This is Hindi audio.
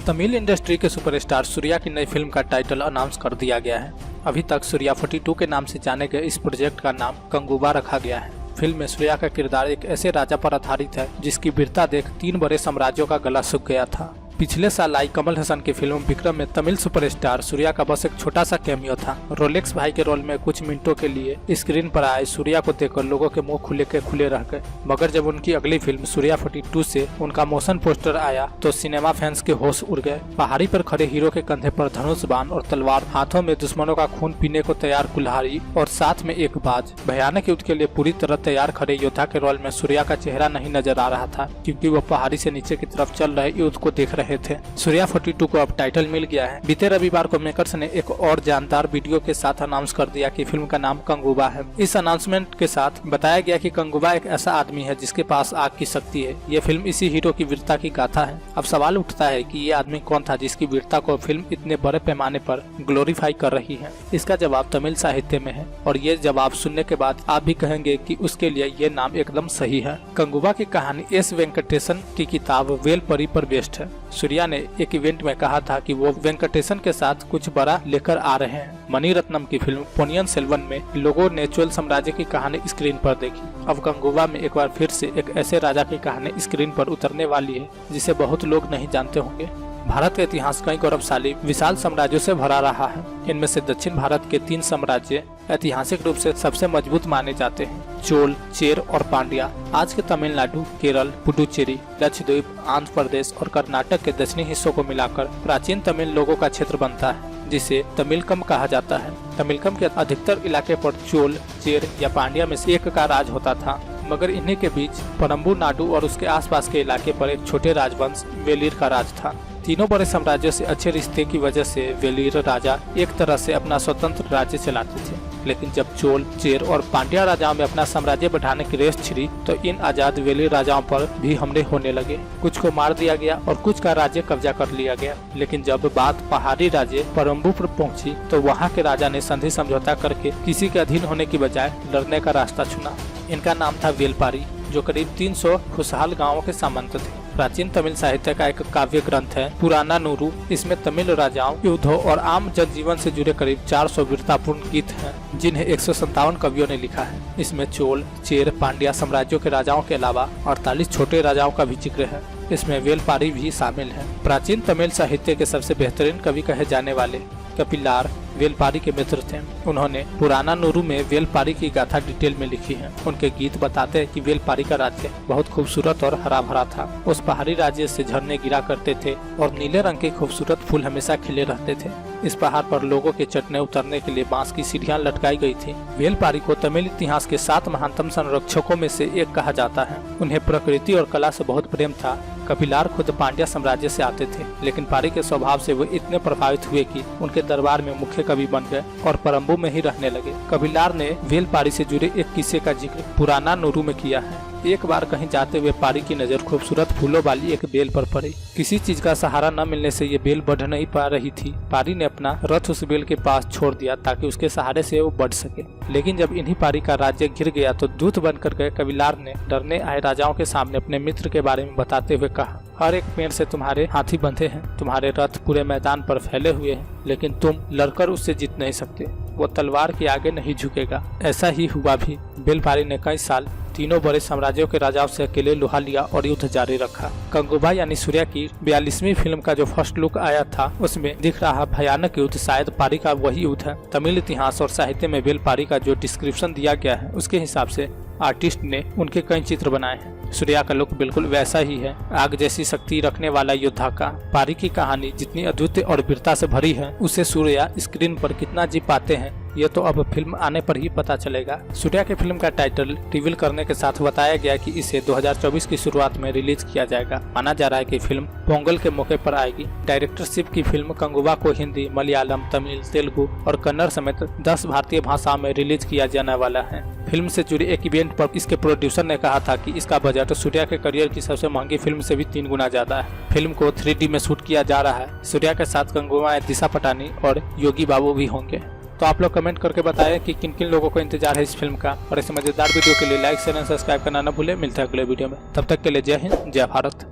तमिल इंडस्ट्री के सुपरस्टार सूर्या की नई फिल्म का टाइटल अनाउंस कर दिया गया है। अभी तक सूर्या 42 के नाम से जाने गए इस प्रोजेक्ट का नाम कंगुबा रखा गया है। फिल्म में सूर्या का किरदार एक ऐसे राजा पर आधारित है जिसकी वीरता देख 3 बड़े साम्राज्यों का गला सूख गया था। पिछले साल आई कमल हसन की फिल्म विक्रम में तमिल सुपरस्टार सूर्या का बस एक छोटा सा कैमियो था। रोलेक्स भाई के रोल में कुछ मिनटों के लिए स्क्रीन पर आए सूर्या को देखकर लोगों के मुंह खुले के खुले रह गए। मगर जब उनकी अगली फिल्म सूर्या 42 से उनका मोशन पोस्टर आया तो सिनेमा फैंस के होश उड़ गए। पहाड़ी पर खड़े हीरो के कंधे पर धनुष बाण और तलवार, हाथों में दुश्मनों का खून पीने को तैयार कुल्हाड़ी और साथ में एक बाज। भयानक युद्ध के लिए पूरी तरह तैयार खड़े योद्धा के रोल में सूर्या का चेहरा नहीं नजर आ रहा था, क्योंकि वो पहाड़ी से नीचे की तरफ चल रहे युद्ध को देख रहे थे। सूर्या 42 को अब टाइटल मिल गया है। बीते रविवार को मेकर्स ने एक और जानदार वीडियो के साथ अनाउंस कर दिया कि फिल्म का नाम कंगुबा है। इस अनाउंसमेंट के साथ बताया गया कि कंगुबा एक ऐसा आदमी है जिसके पास आग की शक्ति है। ये फिल्म इसी हीरो की वीरता की गाथा है। अब सवाल उठता है कि ये आदमी कौन था जिसकी वीरता को फिल्म इतने बड़े पैमाने पर ग्लोरीफाई कर रही है। इसका जवाब तमिल साहित्य में है और ये जवाब सुनने के बाद आप भी कहेंगे कि उसके लिए ये नाम एकदम सही है। कंगुबा की कहानी एस वेंकटेशन की किताब वेलपरी पर बेस्ड है। सूर्या ने एक इवेंट में कहा था कि वो वेंकटेशन के साथ कुछ बड़ा लेकर आ रहे हैं। मणिरत्नम की फिल्म पोनियन सेल्वन में लोगों ने चोल साम्राज्य की कहानी स्क्रीन पर देखी। अब कंगुबा में एक बार फिर से एक ऐसे राजा की कहानी स्क्रीन पर उतरने वाली है जिसे बहुत लोग नहीं जानते होंगे। भारत का इतिहास कई गौरवशाली विशाल साम्राज्यों से भरा रहा है। इनमें से दक्षिण भारत के 3 साम्राज्य ऐतिहासिक रूप से सबसे मजबूत माने जाते हैं, चोल, चेर और पांड्या। आज के तमिलनाडु, केरल, पुडुचेरी, लक्षद्वीप, आंध्र प्रदेश और कर्नाटक के दक्षिणी हिस्सों को मिलाकर प्राचीन तमिल लोगों का क्षेत्र बनता है, जिसे तमिलकम कहा जाता है। तमिलकम के अधिकतर इलाके पर चोल, चेर या पांड्या में से एक का राज होता था, मगर इन्हीं के बीच परम्बू नाडु और उसके आसपास के इलाके पर एक छोटे राजवंश वेलिर का राज था। तीनों बड़े साम्राज्यों से अच्छे रिश्ते की वजह से वेलिर राजा एक तरह से अपना स्वतंत्र राज्य चलाते थे। लेकिन जब चोल, चेर और पांड्या राजाओं में अपना साम्राज्य बढ़ाने की रेस छिड़ी तो इन आजाद वेलिर राजाओं पर भी हमले होने लगे। कुछ को मार दिया गया और कुछ का राज्य कब्जा कर लिया गया। लेकिन जब बात पहाड़ी राज्य परम्बू पर पहुंची तो वहां के राजा ने संधि समझौता करके किसी के अधीन होने की बजाय लड़ने का रास्ता चुना। इनका नाम था वेलपारी, जो करीब 300 खुशहाल गांवों के सामंत थे। प्राचीन तमिल साहित्य का एक काव्य ग्रंथ है पुरानानुरु। इसमें तमिल राजाओं, युद्धों और आम जनजीवन से जुड़े करीब 400 वीरतापूर्ण गीत हैं, जिन्हें 157 कवियों ने लिखा है। इसमें चोल, चेर, पांड्या साम्राज्यों के राजाओं के अलावा 48 छोटे राजाओं का भी जिक्र है। इसमें वेलपारी भी शामिल है। प्राचीन तमिल साहित्य के सबसे बेहतरीन कवि कहे जाने वाले कपिलार वेलपारी के मित्र थे। उन्होंने पुरानानुरु में वेलपारी की गाथा डिटेल में लिखी है। उनके गीत बताते हैं कि वेलपारी का राज्य बहुत खूबसूरत और हरा भरा था। उस पहाड़ी राज्य से झरने गिरा करते थे और नीले रंग के खूबसूरत फूल हमेशा खिले रहते थे। इस पहाड़ पर लोगों के चढ़ने उतरने के लिए बांस की सीढ़ियां लटकाई गई थी। वेलपारी को तमिल इतिहास के 7 महानतम संरक्षकों में से एक कहा जाता है। उन्हें प्रकृति और कला से बहुत प्रेम था। कपिलार खुद पांड्या साम्राज्य से आते थे, लेकिन पारी के स्वभाव से वो इतने प्रभावित हुए कि उनके दरबार में मुख्य कवि बन गए और परम्बू में ही रहने लगे। कपिलार ने वेलपारी से जुड़े एक किस्से का जिक्र पुरानानुरु में किया है। एक बार कहीं जाते हुए पारी की नजर खूबसूरत फूलों वाली एक बेल पर पड़ी। किसी चीज का सहारा न मिलने से ये बेल बढ़ नहीं पा रही थी। पारी ने अपना रथ उस बेल के पास छोड़ दिया ताकि उसके सहारे से वो बढ़ सके। लेकिन जब इन्हीं पारी का राज्य घिर गया तो दूत बनकर गए कपिलार ने डरने आए राजाओं के सामने अपने मित्र के बारे में बताते हुए कहा, हर एक पेड़ से तुम्हारे हाथी बंधे हैं, तुम्हारे रथ पूरे मैदान पर फैले हुए हैं, लेकिन तुम लड़कर उससे जीत नहीं सकते। वो तलवार के आगे नहीं झुकेगा। ऐसा ही हुआ भी। वेलपारी ने कई साल तीनों बड़े साम्राज्यों के राजाओं से अकेले लोहा लिया और युद्ध जारी रखा। कंगुबा यानी सूर्या की 42वीं फिल्म का जो फर्स्ट लुक आया था उसमें दिख रहा भयानक युद्ध शायद पारी का वही युद्ध है। तमिल इतिहास और साहित्य में वेलपारी का जो डिस्क्रिप्शन दिया गया है उसके हिसाब से आर्टिस्ट ने उनके कई चित्र बनाए हैं। सूर्या का लुक बिल्कुल वैसा ही है, आग जैसी शक्ति रखने वाला योद्धा का। पारी की कहानी जितनी अद्वितीय और वीरता से भरी है, उसे सूर्या स्क्रीन पर कितना जी पाते हैं ये तो अब फिल्म आने पर ही पता चलेगा। सूर्या के फिल्म का टाइटल रिवील करने के साथ बताया गया कि इसे 2024 की शुरुआत में रिलीज किया जाएगा। माना जा रहा है कि फिल्म पोंगल के मौके पर आएगी। डायरेक्टरशिप की फिल्म कंगुबा को हिंदी, मलयालम, तमिल, तेलुगु और कन्नड़ समेत 10 भारतीय भाषाओं में रिलीज किया जाने वाला है। फिल्म से जुड़े एक इवेंट पर इसके प्रोड्यूसर ने कहा था कि इसका बजट सूर्या के करियर की सबसे महंगी फिल्म से भी 3 गुना ज्यादा है। फिल्म को 3D में शूट किया जा रहा है। सूर्या के साथ कंगुबा में दिशा पटानी और योगी बाबू भी होंगे। तो आप लोग कमेंट करके बताएं कि किन किन लोगों को इंतजार है इस फिल्म का। और ऐसे मजेदार वीडियो के लिए लाइक, शेयर एंड सब्सक्राइब करना न भूलें। मिलते हैं अगले वीडियो में। तब तक के लिए जय हिंद, जय भारत।